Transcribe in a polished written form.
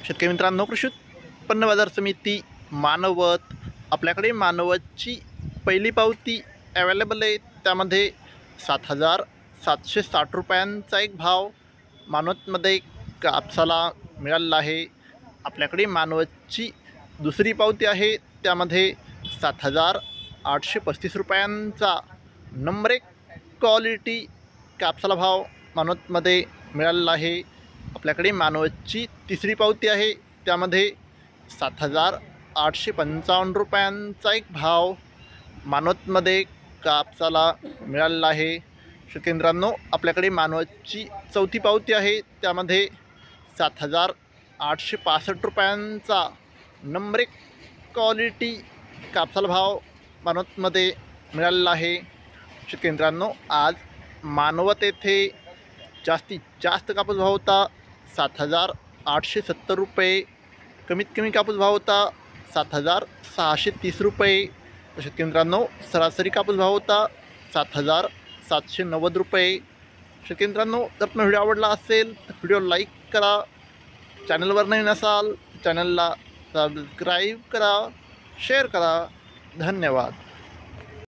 शेतकरी मित्रांनो, कृषी उत्पन्न बाजार समिती मानवत आपल्याकडे मानवतची पहिली पावती अवेलेबल आहे। त्यामध्ये 7,760 रुपयांचा एक भाव मानवतमध्ये कापसाला मिळालेला आहे। आपल्याकडे मानवतची दुसरी पावती आहे, त्यामध्ये 7,835 रुपयांचा नंबर 1 क्वालिटी कापसाला भाव मानवतमध्ये मिळालेला आहे। आपल्याकडे मानवतची तिसरी पावती आहे, त्यामध्ये 7,855 रुपयांचा एक भाव मानवतमध्ये कापसाला मिळालेला आहे। शेतकरी मित्रांनो, आपल्याकडे मानवतची चौथी पावती आहे, त्यामध्ये 7,865 रुपयांचा नंबर 1 क्वालिटी कापसाला भाव मानवतमध्ये मिळालेला आहे। शेतकरी मित्रांनो, आज मानवत येथे जास्तीत जास्त कापूस भाव होता 7,870 रुपये, कमीत कमी कापूस भाव होता 7,630 रुपये। शेतकरी मित्रांनो, सरासरी कापूस भाव होता 7,790 रुपये। शेतकरी मित्रांनो, जर तुम्हाला व्हिडिओ आवडला असेल तर व्हिडिओ लाईक करा, चॅनलवर नवीन असाल चॅनलला सबस्क्राईब करा, शेअर करा। धन्यवाद।